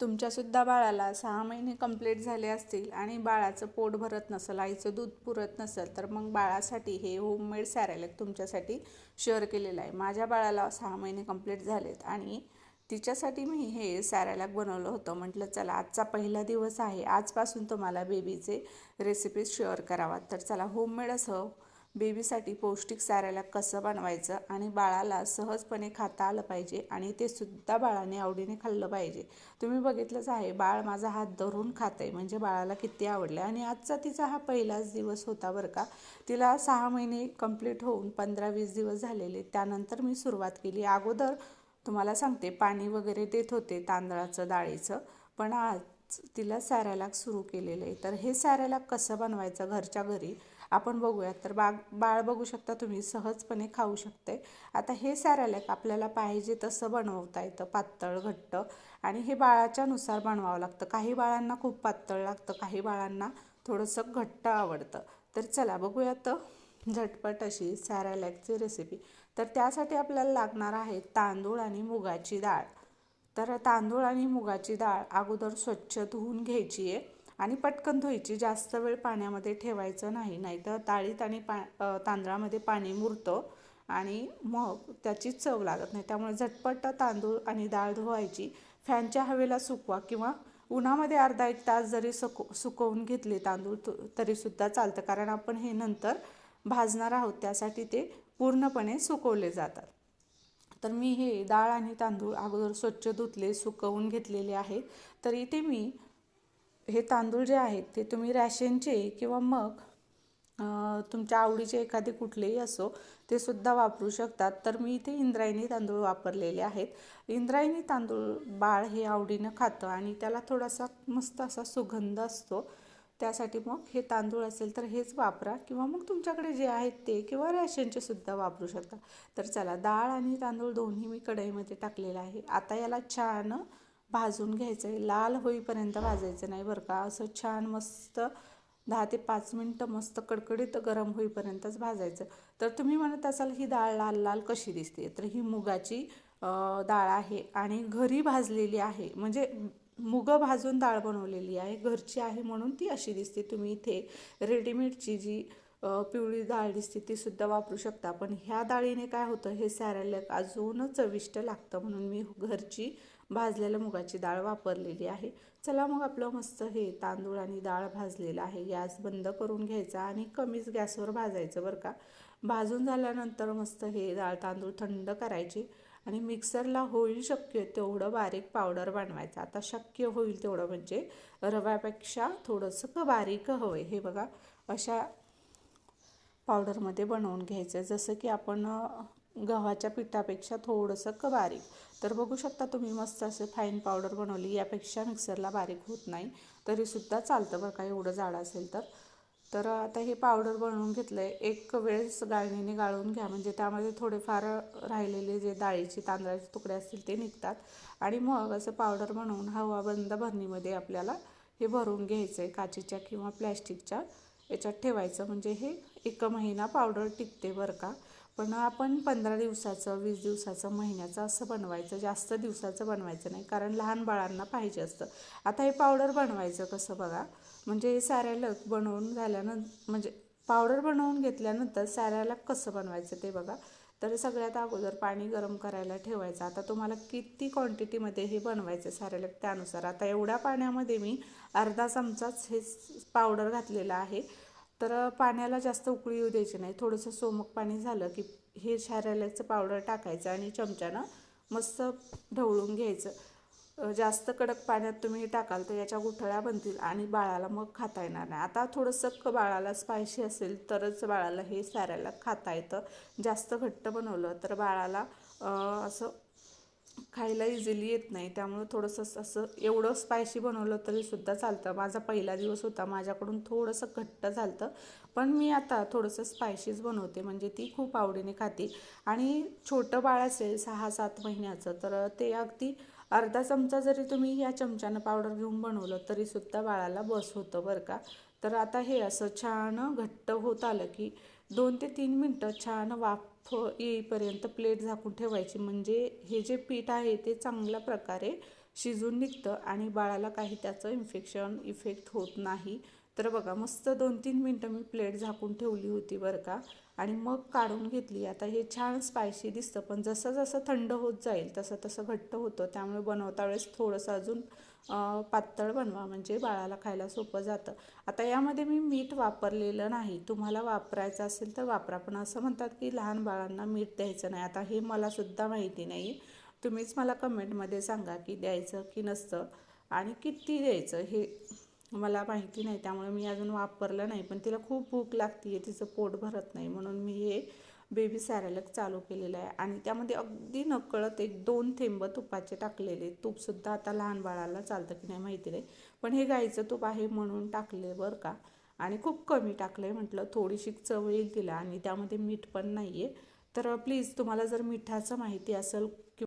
तुमच्यासुद्धा बाळाला 6 महिने कंप्लीट झाले असतील आणि बाळाचं पोट भरत नसेल, आईचं दूध पुरत नसेल, तर मग बाळासाठी हे होममेड सॅरेलॅक तुमच्यासाठी शेअर केलेलं आहे. माझ्या बाळाला 6 महिने कंप्लीट झालेत आणि तिच्यासाठी मी हे सॅरेलॅक बनवलं होतं. म्हटलं चला आजचा पहिला दिवस आहे, आजपासून तुम्हाला बेबीचे रेसिपीज शेअर करावा. तर चला होममेड असं बेबीसाठी पौष्टिक सॅरेलॅक कसं बनवायचं आणि बाळाला सहजपणे खाता आलं पाहिजे आणि ते सुद्धा बाळाने आवडीने खाल्लं पाहिजे. तुम्ही बघितलंच आहे, बाळ माझा हात धरून खात आहे, म्हणजे बाळाला किती आवडलं. आणि आजचा तिचा हा पहिलाच दिवस होता बरं का. तिला 6 महिने कंप्लीट होऊन 15-20 दिवस झालेले. त्यानंतर मी सुरुवात केली. अगोदर तुम्हाला सांगते पाणी वगैरे देत होते तांदळाचं डाळीचं, पण आज तिला सॅरेलॅक सुरू केलेलं आहे. तर हे सॅरेलॅक कसं बनवायचं घरच्या घरी आपण बघूयात. तर बाळ बघू शकता तुम्ही, सहजपणे खाऊ शकते. आता हे सॅरेलॅक आपल्याला पाहिजे तसं बनवता येतं, पातळ घट्ट, आणि हे बाळाच्यानुसार बनवावं लागतं. काही बाळांना खूप पातळ लागतं, काही बाळांना थोडंसं घट्ट आवडतं. तर चला बघूयात झटपट अशी सॅरेलॅकची रेसिपी. तर त्यासाठी आपल्याला लागणार आहे तांदूळ आणि मुगाची डाळ. तर तांदूळ आणि मुगाची डाळ अगोदर स्वच्छ धुवून घ्यायची आहे आणि पटकन धुवायची, जास्त वेळ पाण्यामध्ये ठेवायचं नाही, नाहीतर डाळीत आणि तांदळामध्ये पाणी मुरतं आणि मग त्याची चव लागत नाही. त्यामुळे झटपट तांदूळ आणि डाळ धुवायची, फॅनच्या हवेला सुकवा किंवा उन्हामध्ये अर्धा 1 तास जरी सुकवून घेतले तांदूळ तरीसुद्धा चालतं, कारण आपण हे नंतर भाजणार आहोत, त्यासाठी ते पूर्णपणे सुकवले जातात. तर मी हे डाळ आणि तांदूळ अगोदर स्वच्छ धुतले, सुकवून घेतलेले आहेत. तर इथे मी हे तांदूळ जे आहेत ते तुम्ही रॅशनचे किंवा मग तुमच्या आवडीचे एखादे कुठलेही असो ते सुद्धा वापरू शकतात. तर मी इथे इंद्रायणी तांदूळ वापरलेले आहेत. इंद्रायणी तांदूळ बाळ हे आवडीनं खातं आणि त्याला थोडासा मस्त असा सुगंध असतो. त्यासाठी मग हे तांदूळ असेल तर हेच वापरा किंवा मग तुमच्याकडे जे आहेत ते किंवा रॅशनचे सुद्धा वापरू शकता. तर चला डाळ आणि तांदूळ दोन्ही मी कढईमध्ये टाकलेलं आहे. आता याला छान भाजून घ्यायचं आहे, लाल होईपर्यंत भाजायचं नाही बरं का. असं छान मस्त 10 ते 5 मिनटं मस्त कडकडीत गरम होईपर्यंतच भाजायचं. तर तुम्ही म्हणत असाल ही डाळ लाल लाल कशी दिसते, तर ही मुगाची डाळ आहे आणि घरी भाजलेली आहे, म्हणजे मुगं भाजून डाळ बनवलेली आहे, घरची आहे म्हणून ती अशी दिसते. तुम्ही इथे रेडीमेडची जी पिवळी डाळ दिसते ती सुद्धा वापरू शकता, पण ह्या डाळीने काय होतं, हे सॅरेलॅक अजून चविष्ट लागतं म्हणून मी घरची भाजलेल्या मुगाची डाळ वापरलेली आहे. चला मग आपलं मस्त हे तांदूळ आणि डाळ भाजलेलं आहे. गॅस बंद करून घ्यायचा आणि कमीच गॅसवर भाजायचं बरं का. भाजून झाल्यानंतर मस्त हे डाळ तांदूळ थंड करायचे आणि मिक्सरला होईल शक्य तेवढं बारीक पावडर बनवायचं. आता शक्य होईल तेवढं म्हणजे रव्यापेक्षा थोडंसं बारीक हवं आहे. हे बघा अशा पावडरमध्ये बनवून घ्यायचं, जसं की आपण गव्हाच्या पिठापेक्षा थोडंसं बारीक. तर बघू शकता तुम्ही मस्त असं फाईन पावडर बनवली. यापेक्षा मिक्सरला बारीक होत नाही तरीसुद्धा चालतं बरं का, एवढं जाड असेल तर. तर आता हे पावडर बनवून घेतलं आहे. एक वेळेस गाळणीने गाळून घ्या, म्हणजे त्यामध्ये थोडेफार राहिलेले जे डाळीचे तांदळाचे तुकडे असतील ते निघतात. आणि मग असं पावडर बनवून हवाबंद भरणीमध्ये आपल्याला हे भरून घ्यायचं आहे. काचेच्या किंवा प्लॅस्टिकच्या याच्यात ठेवायचं, म्हणजे हे 1 महिना पावडर टिकते बरं का. पण आपण 15 दिवसाचं, 20 दिवसाचं, महिन्याचं असं बनवायचं, जास्त दिवसाचं बनवायचं नाही, कारण लहान बाळांना पाहिजे असतं. आता हे पावडर बनवायचं कसं बघा, म्हणजे हे सॅरेलॅक बनवून झाल्यानंतर, म्हणजे पावडर बनवून घेतल्यानंतर सॅरेलॅक कसं बनवायचं ते बघा. तर सगळ्यात अगोदर पाणी गरम करायला ठेवायचं. आता तुम्हाला किती क्वांटिटीमध्ये हे बनवायचं सॅरेलॅक त्यानुसार. आता एवढ्या पाण्यामध्ये मी अर्धा चमचाच हे पावडर घातलेलं आहे. तर पाण्याला जास्त उकळी येऊ द्यायची नाही, थोडंसं सोमक पाणी झालं की हे सॅरेलॅकचं पावडर टाकायचं आणि चमच्यानं मस्त ढवळून घ्यायचं. जास्त कडक पाण्यात तुम्ही हे टाकाल तर याच्या गुठळ्या बनतील आणि बाळाला मग खाता येणार नाही. आता थोडंसं बाळाला स्पायसी असेल तरच बाळाला हे सॅरेलॅक खाता येतं. जास्त घट्ट बनवलं तर बाळाला असं खायला इझिली येत नाही, त्यामुळं थोडंसं असं एवढं स्पायसी बनवलं तरीसुद्धा चालतं. माझा पहिला दिवस होता, माझ्याकडून थोडंसं घट्ट झालं, पण मी आता थोडंसं स्पायसीच बनवते, म्हणजे ती खूप आवडीने खाते. आणि छोटं बाळ असेल 6-7 महिन्याचं तर ते अगदी अर्धा चमचा जरी तुम्ही या चमच्यानं पावडर घेऊन बनवलं तरीसुद्धा बाळाला बस होतं बरं का. तर आता हे असं छान घट्ट होत आलं की 2 ते 3 मिनटं छान वाफ येईपर्यंत प्लेट झाकून ठेवायची, म्हणजे हे जे पीठ आहे ते चांगल्या प्रकारे शिजून निघतं आणि बाळाला काही त्याचं इन्फेक्शन इफेक्ट होत नाही. तर बघा मस्त 2-3 मिनटं मी प्लेट झाकून ठेवली होती बरं का, आणि मग काढून घेतली. आता हे छान स्पायसी दिसतं, पण जसं जसं थंड होत जाईल तसं तसं घट्ट होतं. त्यामुळे बनवता वेळेस थोडंसं अजून पातळ बनवा, म्हणजे बाळाला खायला सोपं जातं. आता यामध्ये मी मीठ वापरलेलं नाही, तुम्हाला वापरायचं असेल तर वापरा, पण असं म्हणतात की लहान बाळांना मीठ द्यायचं नाही. आता हे मलासुद्धा माहिती नाही, तुम्हीच मला कमेंटमध्ये सांगा की द्यायचं की नसतं आणि किती द्यायचं हे मला माहिती नाही. त्यामुळे मी अजून वापरलं नाही, पण तिला खूप भूक लागते आहे, तिचं पोट भरत नाही, म्हणून मी हे बेबी सॅरेलॅक चालू केलेलं आहे. आणि त्यामध्ये अगदी नकळत 1-2 थेंब तुपाचे टाकलेले. तूपसुद्धा आता लहान बाळाला चालतं की नाही माहिती नाही, पण हे गाईचं तूप आहे म्हणून टाकले बरं का. आणि खूप कमी टाकलं आहे, म्हटलं थोडीशी चव येईल तिला, आणि त्यामध्ये मीठ पण नाही आहे. तर प्लीज तुम्हाला जर मिठाचं माहिती असेल